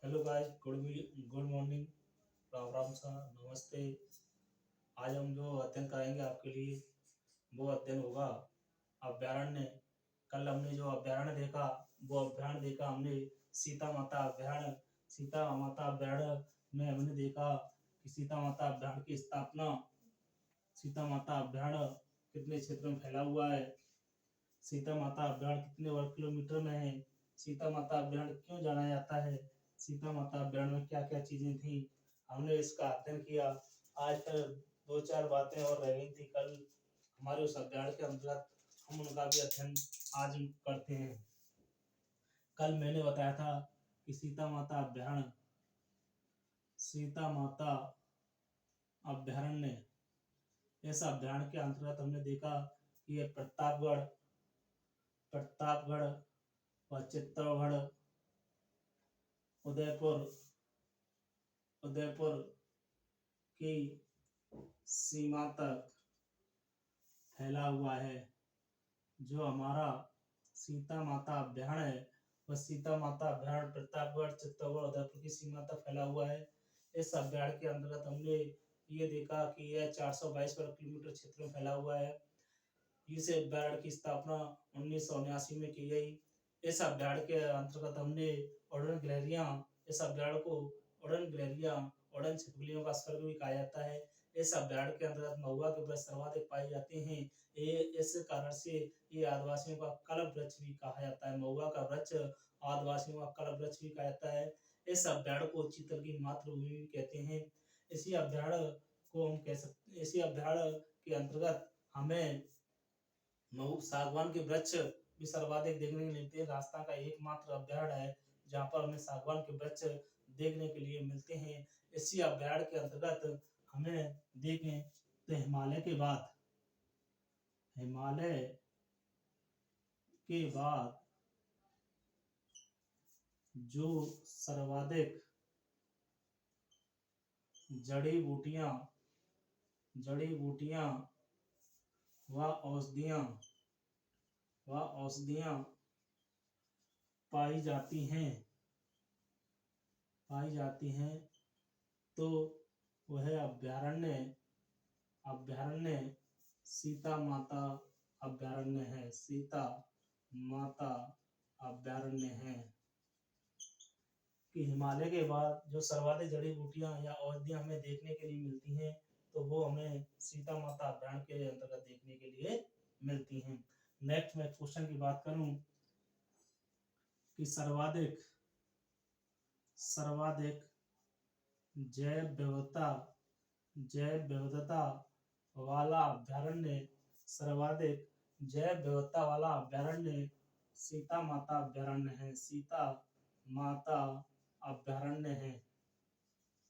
Hello guys, good morning, Ram Ram सा, नमस्ते। आज हम जो अध्ययन कराएंगे आपके लिए वो अध्ययन होगा अभ्यारण्य। कल हमने जो अभ्यारण्य देखा वो अभ्यारण्य देखा हमने सीता माता अभ्यारण्य। सीता माता अभ्यारण्य में हमने देखा कि सीता माता अभ्यारण्य की स्थापना, सीता माता अभ्यारण्य कितने क्षेत्र में फैला हुआ है, सीता माता अभ्यारण्य कितने वर्ग किलोमीटर में है, सीता माता अभ्यारण्य क्यों जाना जाता है, सीता माता अभ्यारण्य में क्या क्या चीजें थी, हमने इसका अध्ययन किया। आज फिर दो चार बातें और रह गई थी कल हमारे उस अभ्यारण्य के अंतर्गत, हम उनका भी अध्ययन आज करते हैं। कल मैंने बताया था कि सीता माता अभ्यारण्य, सीता माता अभ्यारण्य, इस अभ्यारण्य के अंतर्गत हमने देखा कि ये प्रतापगढ़ व चित्तौड़गढ़, उदयपुर उदयपुर की सीमा तक फैला हुआ है। जो हमारा सीता माता अभ्यारण्य है वह सीता माता अभ्यारण्य प्रतापगढ़, चित्तौड़गढ़, उदयपुर की सीमा तक फैला हुआ है। इस अभ्यारण्य के अंतर्गत हमने ये देखा कि यह 422 वर्ग किलोमीटर क्षेत्र में फैला हुआ है। इस अभ्यारण्य की स्थापना 1979 में की गई। इस अभ्यारण्य के अंतर्गत हमने उड़न गिलहरियां, इस अभ्यारण्य को उड़न गिलहरियां, उड़न छिपकलियों का स्वर्ग भी कहा जाता है। इस अभ्यारण्य के अंतर्गत महुआ के वृक्ष सर्वाधिक पाए जाते हैं। ये इस कारण से ये आदिवासियों का कल्प वृक्ष भी कहा जाता है। महुआ का वृक्ष आदिवासियों का कल्प वृक्ष भी कहा जाता है। इस अभ्यारण्य को चीतल की मातृभूमि भी कहते हैं। इसी अभ्यारण्य को हम कह सकते, इसी अभ्यारण्य के अंतर्गत हमें सागवान के वृक्ष भी सर्वाधिक देखने को मिलते हैं। राजस्थान का एकमात्र अभ्यारण्य है जहाँ पर हमें सागवान के वृक्ष देखने के लिए मिलते हैं। इसी अभ्यारण्य के अंतर्गत हमें देखें तो हिमालय के बाद जो सर्वाधिक जड़ी बूटियां व औषधियां पाई जाती हैं तो वह अभ्यारण्य सीता माता अभ्यारण्य है। सीता माता अभ्यारण्य है कि हिमालय के बाद जो सर्वाधिक जड़ी बूटियां या औषधियां हमें देखने के लिए मिलती हैं तो वो हमें सीता माता अभ्यारण्य के अंतर्गत देखने के लिए मिलती हैं। नेक्स्ट मैं क्वेश्चन की बात करूं कि सर्वाधिक जैव विविधता वाला अभ्यारण्य, सर्वाधिक जैव विविधता वाला अभ्यारण्य सीता माता अभ्यारण्य है। सीता माता अभ्यारण्य है।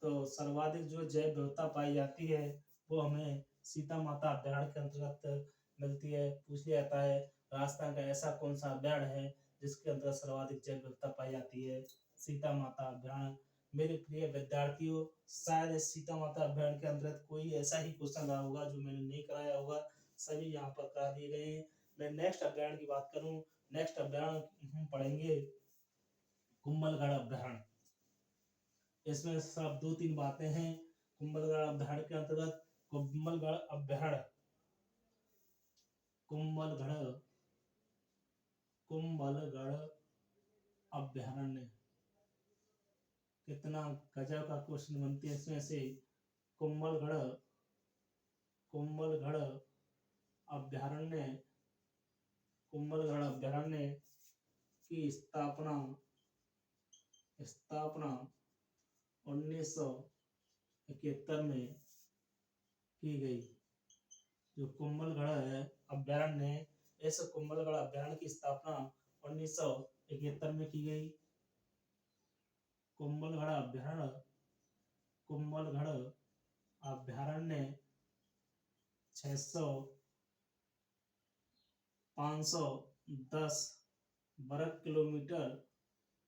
तो सर्वाधिक जो जैव विविधता पाई जाती है वो हमें सीता माता अभ्यारण्य के अंतर्गत मिलती है। पूछ लिया जाता है राजस्थान का ऐसा कौन सा अभ्यारण्य है जिसके अंतर्गत सर्वाधिक जैव विविधता पाई जाती है, सीता माता अभ्यारण्य। मेरे प्रिय विद्यार्थियों, शायद सीता माता अभ्यारण्य के अंतर्गत कोई ऐसा ही क्वेश्चन रहा होगा जो मैंने नहीं कराया होगा, सभी यहाँ पर करा दिए गए हैं। मैं नेक्स्ट अभ्यारण्य की बात करूं, नेक्स्ट अभ्यारण्य हम पढ़ेंगे कुंभलगढ़ अभ्यारण्य। इसमें सब दो तीन बातें हैं। कुंभलगढ़ अभ्यारण्य के अंतर्गत कुंभलगढ़ अभ्यारण्य कुंभलगढ़ अभ्यारण्य कितना गजब का क्वेश्चन बनते हैं इसमें से। कुंभलगढ़ अभ्यारण्य की स्थापना 1971 में की गई। जो कुंभलगढ़ अभ्यारण्य है, इस कुंभलगढ़ अभ्यारण्य की स्थापना 1971 में की गई। कुंभलगढ़ अभ्यारण्य 510 वर्ग किलोमीटर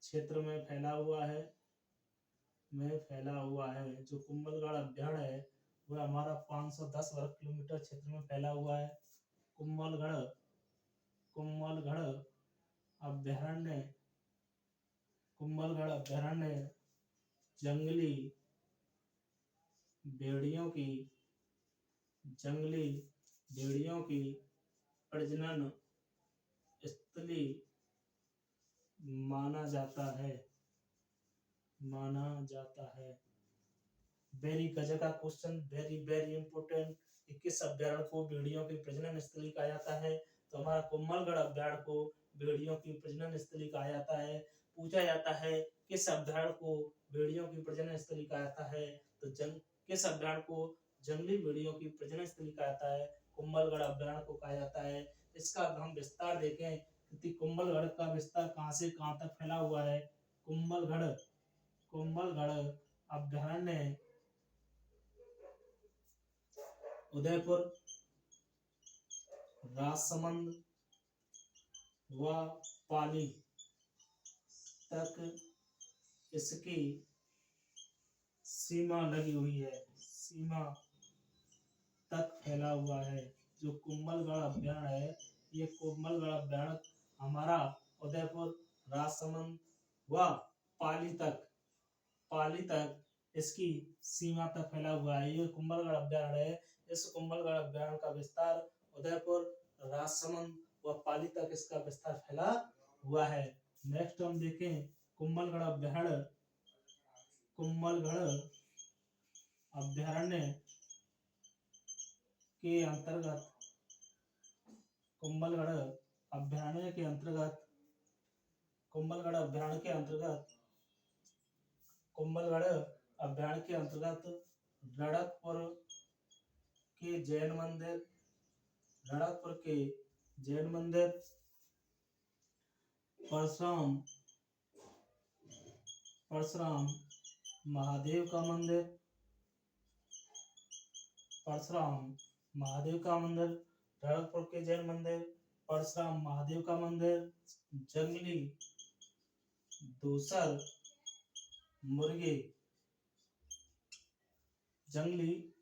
क्षेत्र में फैला हुआ है। जो कुंभलगढ़ अभ्यारण्य है वह हमारा 510 वर्ग किलोमीटर क्षेत्र में फैला हुआ है। कुंभलगढ़ अभ्यारण्य जंगली भेड़ियों की जंगली भेड़ियों की प्रजनन स्थली माना जाता है माना जाता है। वेरी गजब का क्वेश्चन, वेरी वेरी इंपोर्टेंट। किस अभ्यारण्य को भेड़ियों की प्रजनन स्थली कहा जाता है? तो हमारा कुम्भलगढ़ अभ्यारण्य को भेड़ियों की प्रजनन स्थली कहा जाता है। पूछा जाता है किस अभ्यारण्य को भेड़ियों की प्रजनन स्थली कहा जाता है? तो किस अभ्यारण्य को जंगली भेड़ियों की प्रजनन स्थली कहा जाता है? कुम्भलगढ़ अभ्यारण्य को कहा जाता है। इसका हम विस्तार देखें कि कुम्भलगढ़ का विस्तार कहां से कहां तक फैला हुआ है। कुम्भलगढ़ कुम्भलगढ़ अभ्यारण्य उदयपुर, राजसमंद व पाली तक इसकी सीमा लगी हुई है, सीमा तक फैला हुआ है। जो कुम्भलगढ़ अभ्यारण्य है, ये कुम्भलगढ़ अभ्यारण्य हमारा उदयपुर, राजसमंद व पाली तक इसकी सीमा तक फैला हुआ है। ये कुम्भलगढ़ अभ्यारण्य है। इस कुम्भलगढ़ अभ्यारण्य का विस्तार उदयपुर, राजसमंद व पाली तक इसका विस्तार फैला हुआ है। नेक्स्ट हम देखें कुम्भलगढ़ अभ्यारण्य के अंतर्गत कुम्भलगढ़ अभ्यारण्य के अंतर्गत कुम्भलगढ़ अभ्यारण्य के अंतर्गत कुम्भलगढ़ अभ्यारण्य के अंतर्गत रणकपुर के जैन मंदिर, रणकपुर के जैन मंदिर, परशुराम महादेव का मंदिर, परशुराम महादेव का मंदिर, रणकपुर के जैन मंदिर, परशुराम महादेव का मंदिर, जंगली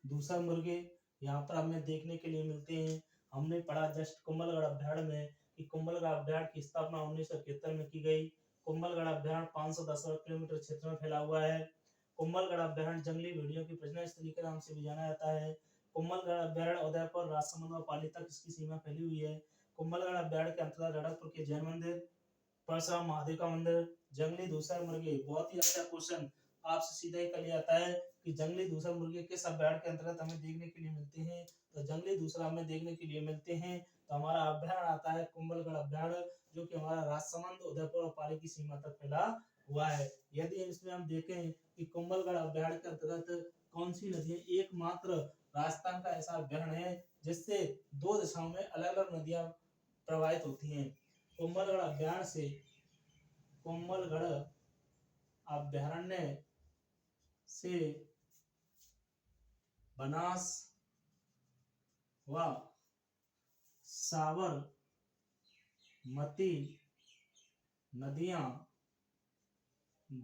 दूसर मुर्गे यहाँ पर हमें देखने के लिए मिलते हैं। हमने पढ़ा जस्ट कुम्भलगढ़ अभ्यारण्य में कि कुम्भलगढ़ अभ्यारण्य की स्थापना 1971 में की गई। कुम्भलगढ़ अभ्यारण्य 510 वर्ग किलोमीटर क्षेत्र में फैला हुआ है। कुम्भलगढ़ अभ्यारण्य जंगली भेड़ियों की प्रजनन स्थली के नाम से भी जाना जाता है। कुम्भलगढ़ अभ्यारण्य उदयपुर, राजसमंद व पाली तक इसकी सीमा फैली हुई है। कुम्भलगढ़ अभ्यारण्य के अंतर्गत रणकपुर के जैन मंदिर, परशुराम महादेव का मंदिर, जंगली दूसर मुर्गे। बहुत ही अच्छा क्वेश्चन आपसे सीधा ही कर लिया जाता है कि जंगली दूसर मुर्गे किस अभ्यारण्य के अंतर्गत हमें देखने के लिए मिलते हैं। तो जंगली दूसरा हमें देखने के लिए मिलते हैं तो हमारा अभ्यारण्य आता है कुम्भलगढ़ अभ्यारण्य, जो कि हमारा राजसमंद, उदयपुर और पाली की सीमा तक फैला हुआ है। यदि इसमें हम देखें कि कुम्भलगढ़ अभ्यारण्य के अंतर्गत कौन सी नदियां, एकमात्र राजस्थान का ऐसा अभ्यारण्य है जिससे दो दिशाओं में अलग अलग नदियां प्रवाहित होती हैं। कुम्भलगढ़ अभ्यारण्य से बनास व साबरमती नदियां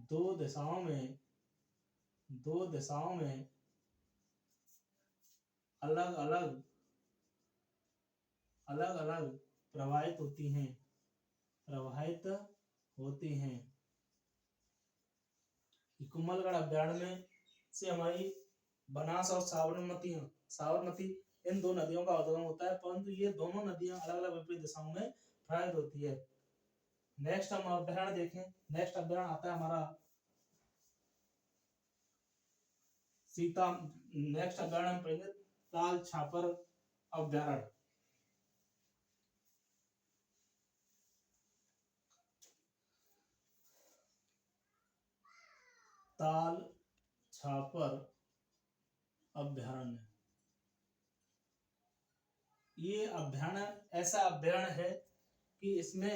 दो दिशाओं में अलग अलग प्रवाहित होती हैं। कुम्भलगढ़ अभ्यारण्य में से हमारी बनास और साबरमती इन दो नदियों का उद्गम होता है, परंतु ये दोनों नदियां अलग अलग विपरीत दिशाओं में प्रवाहित होती है। नेक्स्ट हम अभ्यारण्य देखें। नेक्स्ट अभ्यारण्य आता है हमारा नेक्स्ट अभ्यारण्य हम पढ़ेंगे ताल छापर अभ्यारण्य। ताल छापर अभ्यारण्य, ये अभ्यारण्य ऐसा अभ्यारण्य है कि इसमें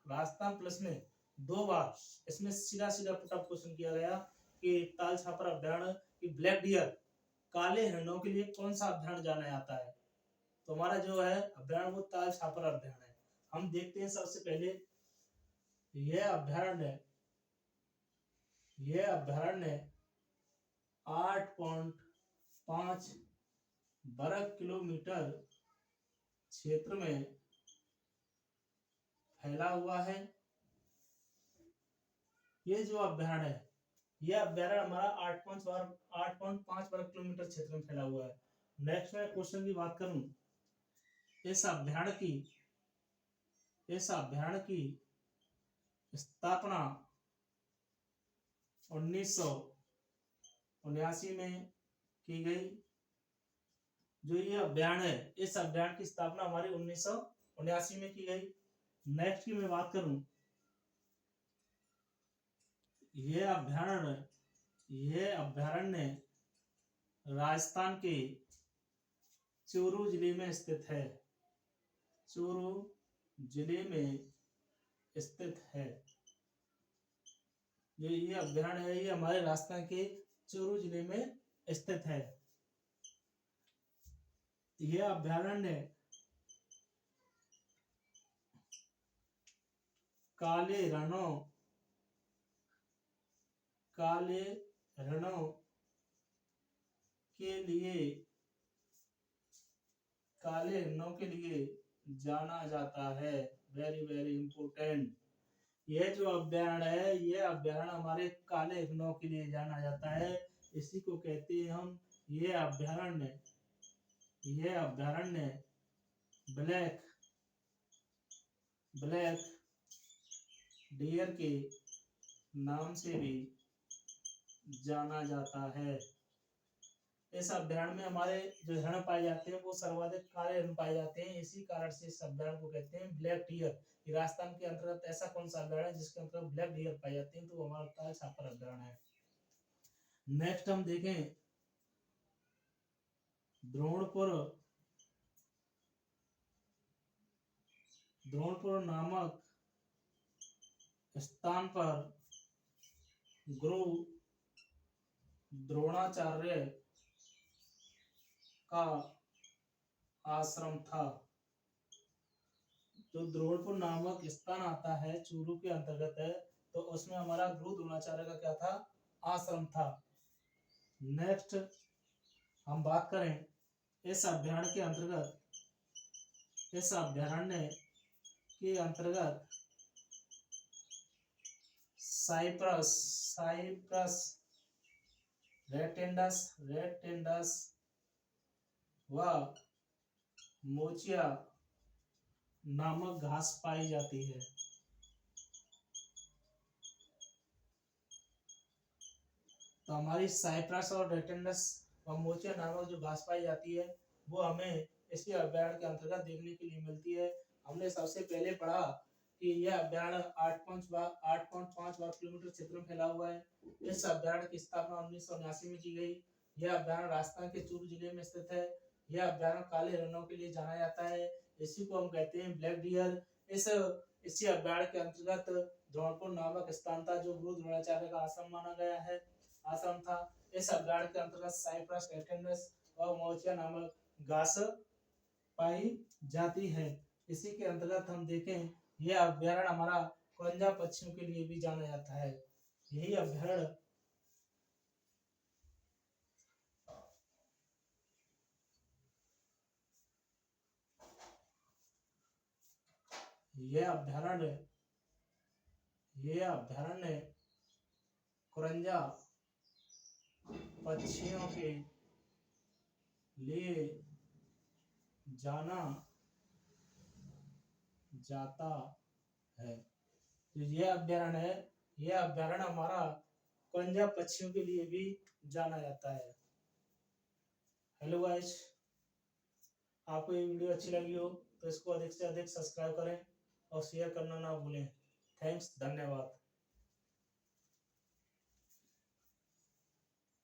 राजस्थान प्लस में 2 बार इसमें सीधा पुटअप क्वेश्चन किया गया कि ताल छापर अभ्यारण्य की ब्लैक डियर काले हिरणों के लिए कौन सा अभ्यारण्य जाना जाता है। तो हमारा जो है अभ्यारण्य वो ताल छापर अभ्यारण्य है। हम देखते हैं सबसे पहले यह अभ्यारण्य 8.5 वर्ग किलोमीटर क्षेत्र में फैला हुआ है। ये जो अभ्यारण्य है यह अभ्यारण्य हमारा 8.5 वर्ग किलोमीटर क्षेत्र में फैला हुआ है। नेक्स्ट मैं क्वेश्चन की बात करूं, इस अभ्यारण्य की स्थापना 1979 में की गई। जो ये अभ्यारण्य है, इस अभ्यारण्य की स्थापना हमारी 1979 में की गई। नेक्स्ट की मैं बात करूं, यह अभ्यारण्य राजस्थान के चूरू जिले में स्थित है। चूरू जिले में स्थित है। ये अभ्यारण्य है, ये हमारे राजस्थान के चूरू जिले में स्थित है। यह अभ्यारण्य काले रणों के लिए जाना जाता है। Very very important. यह जो अभ्यारण्य है, यह अभ्यारण्य हमारे काले रणों के लिए जाना जाता है। इसी को कहते हैं हम, यह अभ्यारण्य ब्लैक डियर के नाम से भी जाना जाता है। इस अभ्यारण्य में हमारे जो हिरण पाए जाते हैं वो सर्वाधिक काले हिरण पाए जाते हैं। इसी कारण से इस अभ्यारण्य को कहते हैं ब्लैक डियर। राजस्थान के अंतर्गत ऐसा कौन सा अभ्यारण्य है जिसके अंतर्गत ब्लैक डियर पाए जाते हैं, तो वो हमारा होता है छापर अभ्यारण्य है। नेक्स्ट हम देखें, द्रोणपुर नामक स्थान पर गुरु द्रोणाचार्य का आश्रम था। जो द्रोणपुर नामक स्थान आता है, चूरू के अंतर्गत है, तो उसमें हमारा गुरु द्रोणाचार्य का क्या था, आश्रम था। नेक्स्ट हम बात करें, इस अभ्यारण्य के अंतर्गत साइप्रस रेटेंडस व मोचिया नामक घास पाई जाती है। तो हमारी साइप्रस और रेटेंडस व मोचिया नामक जो घास पाई जाती है वो हमें इसी अभ्यारण्य के अंतर्गत देखने के लिए मिलती है। हमने सबसे पहले पढ़ा कि यह अभ्यारण्य 8.5 वर्ग किलोमीटर क्षेत्र में फैला हुआ है। इस अभ्यारण्य की स्थापना 1979 में की गई। यह अभ्यारण्य राजस्थान के चूरू जिले में स्थित है। यह अभ्यारण्य काले हिरणों के लिए जाना जाता है। इसी को हम कहते हैं ब्लैक डियर। इसी अभ्यारण्य के अंतर्गत द्रोणपुर नामक स्थान था जो गुरु द्रोणाचार्य का आश्रम था। इस अभ्यारण्य के अंतर्गत साइप्रस रेटेंडस और मोचिया नामक घास पाई जाती है। इसी के अंतर्गत हम देखें, यह अभ्यारण्य हमारा कुरंजा पक्षियों के लिए भी जाना जाता है। यही अभ्यारण्य कुरंजा पक्षियों के लिए जाना जाता है। तो यह अभ्यारण्य हमारा कुरंजा पक्षियों के लिए भी जाना जाता है। हेलो गाइस, आपको ये वीडियो अच्छी लगी हो तो इसको अधिक से अधिक सब्सक्राइब करें और शेयर करना ना भूलें। थैंक्स, धन्यवाद।